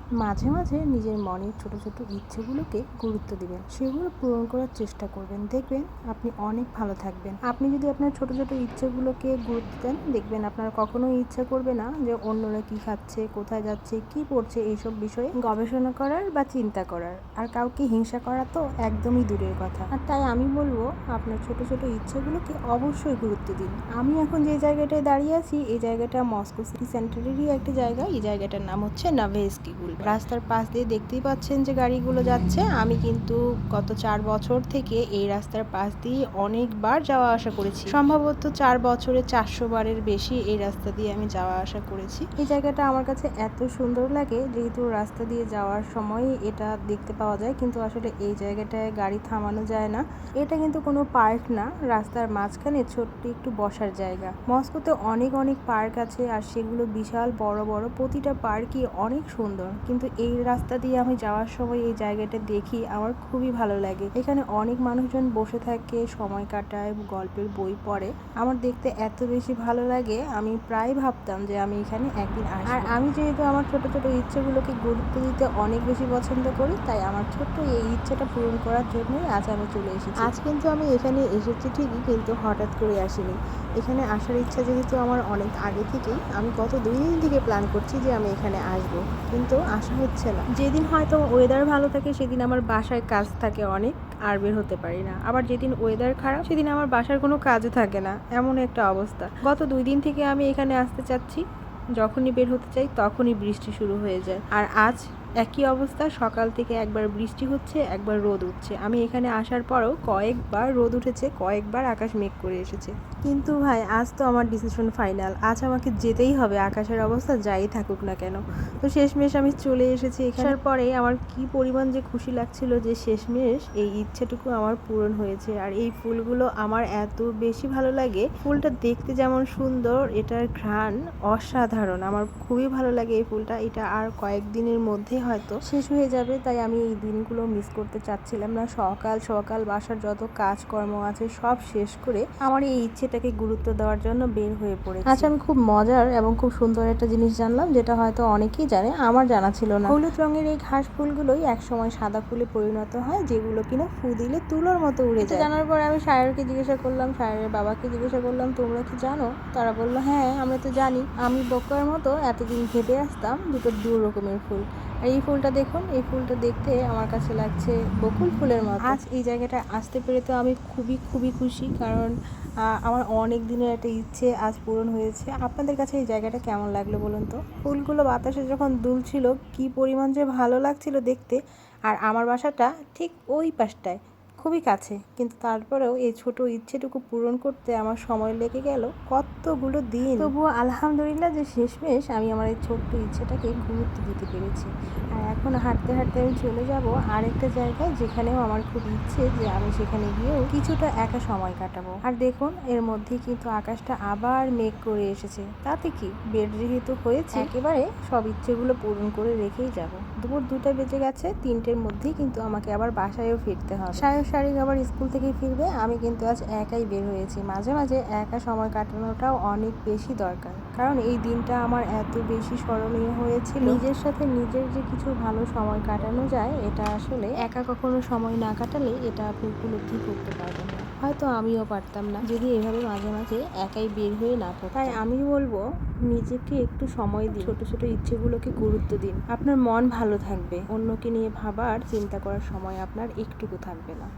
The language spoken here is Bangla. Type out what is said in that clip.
মাঝে মাঝে নিজের মনের ছোট ছোট ইচ্ছেগুলোকে গুরুত্ব দিবেন, সেগুলো পূরণ করার চেষ্টা করবেন। দেখবেন আপনি অনেক ভালো থাকবেন। আপনি যদি আপনার ছোট ছোট ইচ্ছেগুলোকে গুরুত্ব দেন, দেখবেন আপনার কখনোই ইচ্ছা করবে না যে অন্যরা কি খাচ্ছে, কোথায় যাচ্ছে, কি পড়ছে, এইসব বিষয়ে গবেষণা করার বা চিন্তা করার। আর কাউকে হিংসা করা তো একদমই দূরের কথা। আর তাই আমি বলবো, আপনার ছোট ছোট ইচ্ছেগুলোকে অবশ্যই গুরুত্ব দিন। আমি এখন যে জায়গাটায় দাঁড়িয়ে আছি, এই জায়গাটা মস্কো সিটি সেন্টারেরই একটা জায়গা। এই জায়গাটার নাম হচ্ছে নাভেস্কি গুল। রাস্তার পাশ দিয়ে দেখতেই পাচ্ছেন যে গাড়িগুলো যাচ্ছে। আমি কিন্তু গত 4 বছর থেকে এই রাস্তার পাশ দিয়ে অনেকবার যাওয়া আসা করেছি। সম্ভবত 4 বছরে 400 বারের বেশি এই রাস্তা দিয়ে আমি যাওয়া আসা করেছি। এই জায়গাটা আমার কাছে এত সুন্দর লাগে, যেহেতু রাস্তা দিয়ে যাওয়ার সময় এটা দেখতে পাওয়া যায়, কিন্তু আসলে এই জায়গাটায় গাড়ি থামানো যায় না। এটা কিন্তু কোনো পার্ক না, রাস্তার মাঝখানে ছোট্ট একটু বসার জায়গা। মস্কোতে অনেক অনেক পার্ক আছে, আর সেগুলো বিশাল বড় বড়, প্রতিটা পার্কই অনেক সুন্দর। কিন্তু এই রাস্তা দিয়ে আমি যাওয়ার সময় এই জায়গাটা দেখি, আমার খুবই ভালো লাগে। এখানে অনেক মানুষজন বসে থাকে, সময় কাটায়, গল্পের বই পড়ে। আমার দেখতে এত বেশি ভালো লাগে, আমি প্রায় ভাবতাম যে আমি এখানে একদিন আসবো। আর আমি যেহেতু আমার ছোট ছোট ইচ্ছেগুলোকে গুরুত্ব দিতে অনেক বেশি পছন্দ করি, তাই আমার ছোট্ট এই ইচ্ছেটা পূরণ করার জন্যই আজ আমি চলে এসেছি। আজ কিন্তু আমি এখানে এসেছি ঠিকই, কিন্তু হঠাৎ করে আসিনি। এখানে আসার ইচ্ছা যেহেতু আমার অনেক আগে থেকেই, আমি গত 2 দিন থেকে প্ল্যান করছি যে আমি এখানে আসবো, কিন্তু আসা হচ্ছে না। যেদিন হয়তো ওয়েদার ভালো থাকে সেদিন আমার বাসায় কাজ থাকে অনেক, আর বের হতে পারি না। আবার যেদিন ওয়েদার খারাপ সেদিন আমার বাসার কোনো কাজও থাকে না, এমন একটা অবস্থা। গত 2 দিন থেকে আমি এখানে আসতে চাচ্ছি, যখনই বের হতে চাই তখনই বৃষ্টি শুরু হয়ে যায়। আর আজ একই অবস্থা, সকাল থেকে একবার বৃষ্টি হচ্ছে, একবার রোদ উঠছে। আমি এখানে আসার পরও কয়েকবার রোদ উঠেছে, কয়েকবার আকাশ মেঘ করে এসেছে। কিন্তু ভাই, আজ তো আমার ডিসিশন ফাইনাল, আজ আমাকে যেতেই হবে, আকাশের অবস্থা যাই থাকুক না কেন। তো শেষমেশ আমি চলে এসেছি। এখানে পরে আমার কি পরিমাণ যে খুশি লাগছিল যে শেষমেশ এই ইচ্ছেটুকু আমার পূরণ হয়েছে। আর এই ফুলগুলো আমার এত বেশি ভালো লাগে, ফুলটা দেখতে যেমন সুন্দর, এটার ঘ্রাণ অসাধারণ। আমার খুবই ভালো লাগে এই ফুলটা। এটা আর কয়েকদিনের মধ্যে হয়তো শেষ হয়ে যাবে, তাই আমি এই দিনগুলো মিস করতে চাচ্ছিলাম না। সকাল সকাল বাসার যত কাজকর্ম আছে সব শেষ করে আমার এই ইচ্ছেটাকে গুরুত্ব দেওয়ার জন্য বের হয়ে পড়েছি। আচ্ছা, আমি খুব মজার এবং খুব সুন্দর একটা জিনিস জানলাম, যেটা হয়তো অনেকেই জানে, আমার জানা ছিল না। হলুদ রঙের এই ঘাস ফুলগুলোই একসময় সাদা ফুলে পরিণত হয়, যেগুলো কিনা ফু দিলে তুলোর মতো উড়ে যায়। জানার পর আমি সায়রকে জিজ্ঞাসা করলাম, সায়রের বাবাকে জিজ্ঞাসা করলাম, তোমরা কি জানো? তারা বললো, হ্যাঁ আমরা তো জানি। আমি বোকার মতো এতদিন ভেবে আসতাম দুটো দু রকমের ফুল। আর এই ফুলটা দেখুন, এই ফুলটা দেখতে আমার কাছে লাগছে বকুল ফুলের মতো। আজ এই জায়গাটা আসতে পেরে তো আমি খুবই খুবই খুশি, কারণ আমার অনেক দিনের একটা ইচ্ছে আজ পূরণ হয়েছে। আপনাদের কাছে এই জায়গাটা কেমন লাগলো বলুন তো? ফুলগুলো বাতাসে যখন দুলছিল, কি পরিমাণ যে ভালো লাগছিল দেখতে। আর আমার বাসাটা ঠিক ওই পাশটায়, খুবই কাছে, কিন্তু তারপরেও এই ছোট ইচ্ছেটুকু পূরণ করতে আমার সময় লেগে গেল কতগুলো দিন। তবুও আলহামদুলিল্লাহ যে শেষমেশ আমি আমার এই ছোট্ট ইচ্ছেটাকে গুরুত্ব দিতে পেরেছি। আর এখন হাঁটতে হাঁটতে আমি চলে যাব আরেকটা জায়গায়, যেখানেও আমার খুব ইচ্ছে যে আমি সেখানে গিয়েও কিছুটা একা সময় কাটাবো। আর দেখুন, এর মধ্যেই কিন্তু আকাশটা আবার মেঘ করে এসেছে। তাতে কি, বের যেহেতু হয়েছে, একেবারে সব ইচ্ছেগুলো পূরণ করে রেখেই যাব। দুপুর 2টা বেজে গেছে, 3টের মধ্যেই কিন্তু আমাকে আবার বাসায়ও ফিরতে হবে। শারীরিক আবার স্কুল থেকে ফিরবে, আমি কিন্তু আজ একাই বের হয়েছি। মাঝে মাঝে একা সময় কাটানোটাও অনেক বেশি দরকার, কারণ এই দিনটা আমার এত বেশি স্মরণীয় হয়েছিল। নিজের সাথে নিজের যে কিছু ভালো সময় কাটানো যায়, এটা আসলে একা কখনো সময় না কাটালে এটা আপনি উপলব্ধি করতে পারবেন না। হয়তো আমিও পারতাম না যদি এভাবে মাঝে মাঝে একাই বের হয়ে না পড়তাম। তাই আমি বলবো, নিজেকে একটু সময় দিন, ছোট ছোট ইচ্ছেগুলোকে গুরুত্ব দিন। আপনার মন ভালো থাকবে, অন্যকে নিয়ে ভাবার চিন্তা করার সময় আপনার একটুকু থাকবে না।